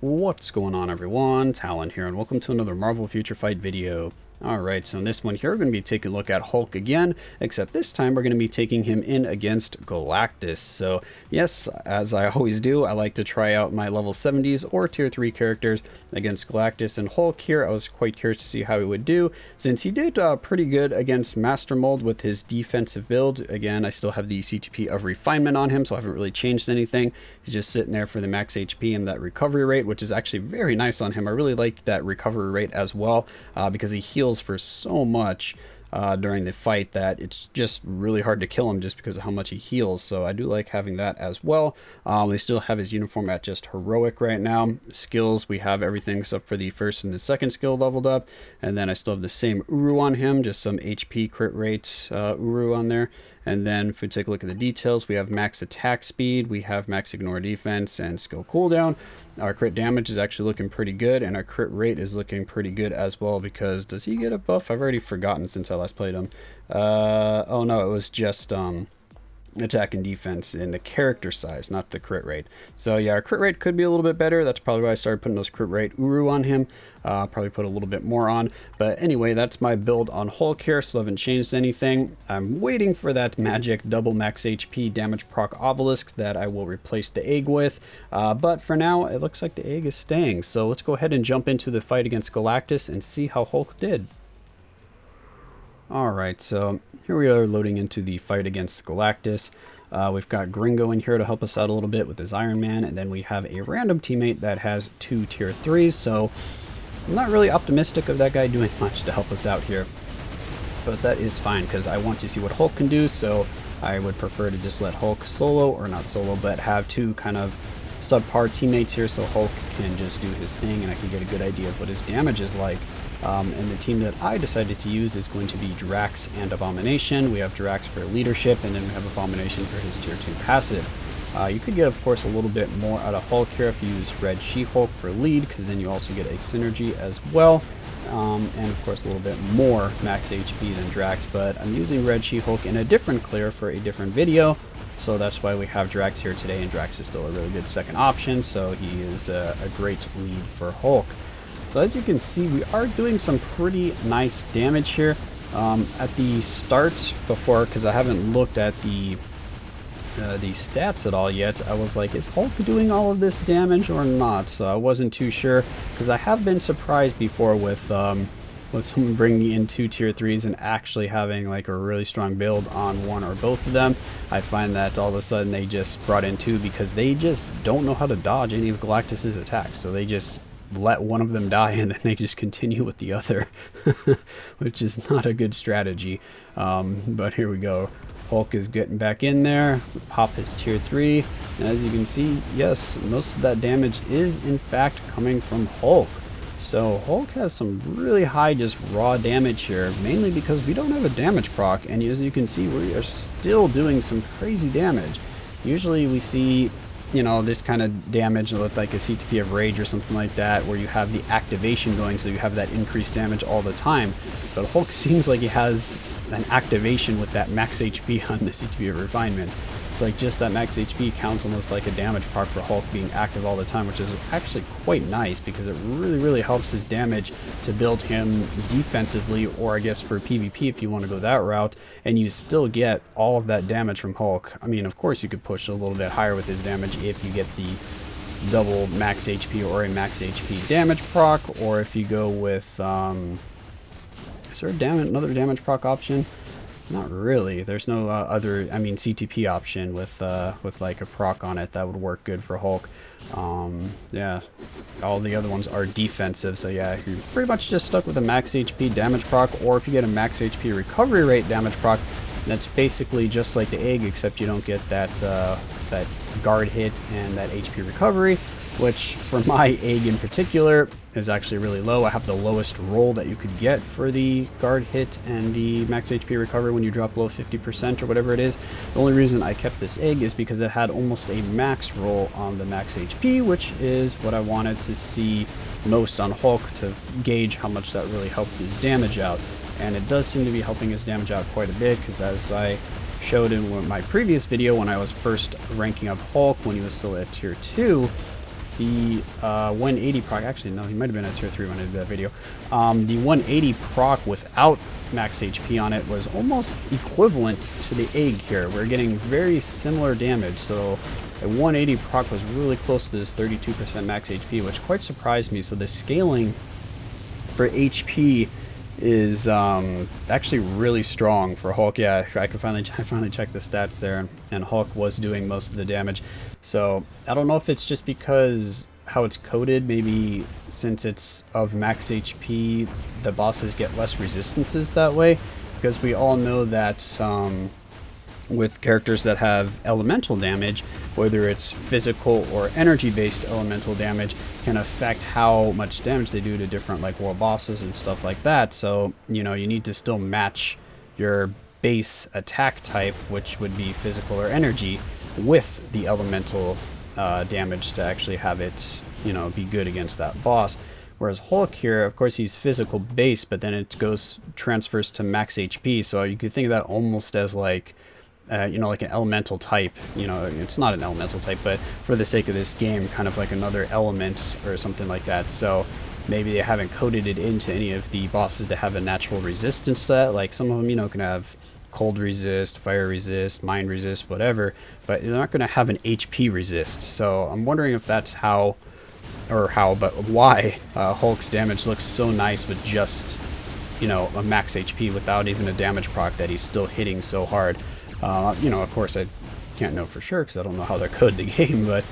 What's going on, everyone? Talen here, and welcome to another Marvel Future Fight video. Alright, so in this one here, we're going to be taking a look at Hulk again, except this time we're going to be taking him in against Galactus. So, yes, as I always do, I like to try out my level 70s or tier 3 characters against Galactus and Hulk here. I was quite curious to see how he would do, since he did pretty good against Master Mold with his defensive build. Again, I still have the CTP of Refinement on him, so I haven't really changed anything. He's just sitting there for the max HP and that recovery rate, which is actually very nice on him. I really like that recovery rate as well, because he heals for so much during the fight that it's just really hard to kill him just because of how much he heals. So I do like having that as well. We still have his uniform at just heroic right now. Skills, we have everything except for the first and the second skill leveled up, and then I still have the same Uru on him, just some HP crit rate Uru on there. And then if we take a look at the details, we have max attack speed, we have max ignore defense and skill cooldown. Our crit damage is actually looking pretty good, and our crit rate is looking pretty good as well, because does he get a buff? I've already forgotten since I last played him. Oh no, it was just attack and defense in the character size, not the crit rate. So yeah, our crit rate could be a little bit better. That's probably why I started putting those crit rate Uru on him. Probably put a little bit more on. But anyway, that's my build on Hulk here. Still haven't changed anything. I'm waiting for that magic double max HP damage proc obelisk that I will replace the egg with. But for now, it looks like the egg is staying. So let's go ahead and jump into the fight against Galactus and see how Hulk did. Alright, so here we are loading into the fight against Galactus. We've got Gringo in here to help us out a little bit with his Iron Man, and then we have a random teammate that has 2 tier 3s, so I'm not really optimistic of that guy doing much to help us out here. But that is fine, because I want to see what Hulk can do, so I would prefer to just let Hulk solo, or not solo, but have 2 kind of subpar teammates here, so Hulk can just do his thing and I can get a good idea of what his damage is like. And the team that I decided to use is going to be Drax and Abomination. We have Drax for leadership, and then we have Abomination for his tier 2 passive. You could get, of course, a little bit more out of Hulk here if you use Red She-Hulk for lead, because then you also get a synergy as well. And of course a little bit more max HP than Drax, but I'm using Red She-Hulk in a different clear for a different video. So that's why we have Drax here today, and Drax is still a really good second option, so he is a great lead for Hulk. So as you can see, we are doing some pretty nice damage here. At the start, before, because I haven't looked at the stats at all yet, I was like, is Hulk doing all of this damage or not? So I wasn't too sure, because I have been surprised before with someone bringing in 2 tier 3s and actually having like a really strong build on one or both of them. I find that all of a sudden they just brought in 2 because they just don't know how to dodge any of Galactus's attacks, so they just let one of them die and then they just continue with the other, which is not a good strategy. But here we go. Hulk is getting back in there. We pop his tier 3, and as you can see, yes, most of that damage is in fact coming from Hulk. So Hulk has some really high just raw damage here, mainly because we don't have a damage proc, and as you can see, we are still doing some crazy damage. Usually we see, you know, this kind of damage with like a CTP of Rage or something like that, where you have the activation going, so you have that increased damage all the time. But Hulk seems like he has an activation with that max HP on the CTP of Refinement. It's like just that max HP counts almost like a damage proc for Hulk being active all the time, which is actually quite nice, because it really helps his damage to build him defensively, or I guess for PvP if you want to go that route, and you still get all of that damage from Hulk. I mean, of course you could push a little bit higher with his damage if you get the double max HP or a max HP damage proc, or if you go with is there another damage proc option? Not really. There's no other, I mean, CTP option with like a proc on it that would work good for Hulk. Yeah, all the other ones are defensive, so yeah, you're pretty much just stuck with a max HP damage proc, or if you get a max HP recovery rate damage proc, that's basically just like the egg, except you don't get that that guard hit and that HP recovery, which for my egg in particular is actually really low. I have the lowest roll that you could get for the guard hit and the max HP recovery when you drop below 50% or whatever it is. The only reason I kept this egg is because it had almost a max roll on the max HP, which is what I wanted to see most on Hulk to gauge how much that really helped his damage out. And it does seem to be helping his damage out quite a bit, because as I showed in my previous video when I was first ranking up Hulk when he was still at tier 2, the 180 proc, actually no, he might have been at tier 3 when I did that video. The 180 proc without max HP on it was almost equivalent to the egg here. We're getting very similar damage, so a 180 proc was really close to this 32% max HP, which quite surprised me. So the scaling for HP is actually really strong for Hulk. Yeah, I finally checked the stats there, and Hulk was doing most of the damage. So I don't know if it's just because how it's coded, maybe since it's of max HP, the bosses get less resistances that way, because we all know that with characters that have elemental damage, whether it's physical or energy-based elemental damage, can affect how much damage they do to different like world bosses and stuff like that. So, you know, you need to still match your base attack type, which would be physical or energy, with the elemental damage to actually have it, you know, be good against that boss. Whereas Hulk here, of course, he's physical base, but then it transfers to max HP. So you could think of that almost as like, you know, like an elemental type. You know, it's not an elemental type, but for the sake of this game, kind of like another element or something like that. So maybe they haven't coded it into any of the bosses to have a natural resistance to that. Like some of them, you know, can have cold resist, fire resist, mind resist, whatever, but they're not going to have an HP resist. So I'm wondering if that's how, but why Hulk's damage looks so nice with just, you know, a max HP without even a damage proc that he's still hitting so hard. You know, of course, I can't know for sure because I don't know how they're coded the game, but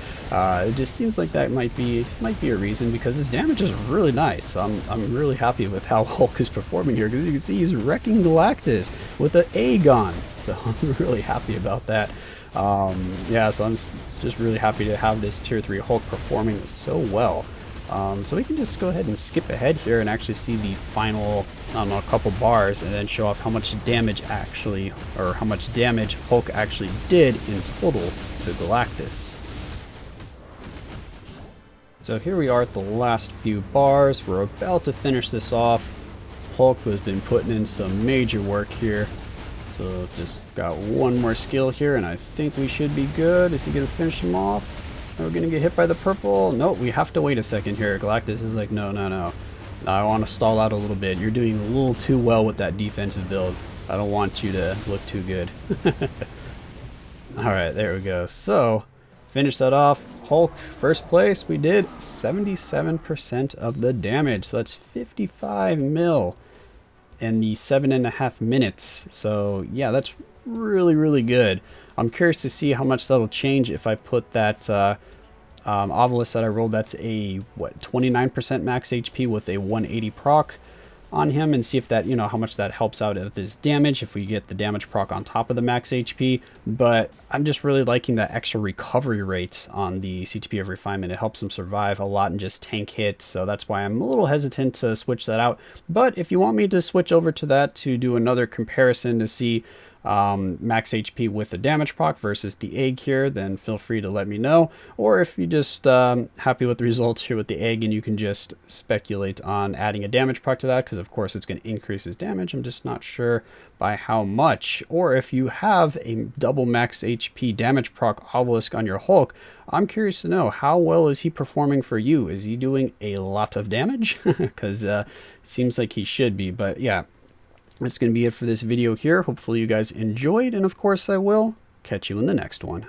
it just seems like that might be a reason, because his damage is really nice. So I'm really happy with how Hulk is performing here, because you can see he's wrecking Galactus with an Aegon. So I'm really happy about that. Yeah, so I'm just really happy to have this tier 3 Hulk performing so well. So we can just go ahead and skip ahead here and actually see the final, I don't know, a couple bars, and then show off how much damage actually, or how much damage Hulk actually did in total to Galactus. So here we are at the last few bars. We're about to finish this off. Hulk has been putting in some major work here. So just got one more skill here, and I think we should be good. Is he going to finish him off? Are we going to get hit by the purple? Nope, we have to wait a second here. Galactus is like, no, no, no. I want to stall out a little bit. You're doing a little too well with that defensive build. I don't want you to look too good. Alright, there we go. So, finish that off. Hulk, first place. We did 77% of the damage. So that's 55 mil in the 7.5 minutes. So, yeah, that's really, really good. I'm curious to see how much that'll change if I put that Obelisk that I rolled. That's a, what, 29% max HP with a 180 proc on him, and see if that, you know, how much that helps out with his damage if we get the damage proc on top of the max HP. But I'm just really liking that extra recovery rate on the CTP of Refinement. It helps him survive a lot and just tank hits, so that's why I'm a little hesitant to switch that out. But if you want me to switch over to that to do another comparison to see max HP with the damage proc versus the egg here, then feel free to let me know. Or if you're just happy with the results here with the egg, and you can just speculate on adding a damage proc to that, because of course it's going to increase his damage. I'm just not sure by how much. Or if you have a double max HP damage proc Obelisk on your Hulk, I'm curious to know, how well is he performing for you? Is he doing a lot of damage? Because it seems like he should be. But yeah, that's going to be it for this video here. Hopefully you guys enjoyed, and of course I will catch you in the next one.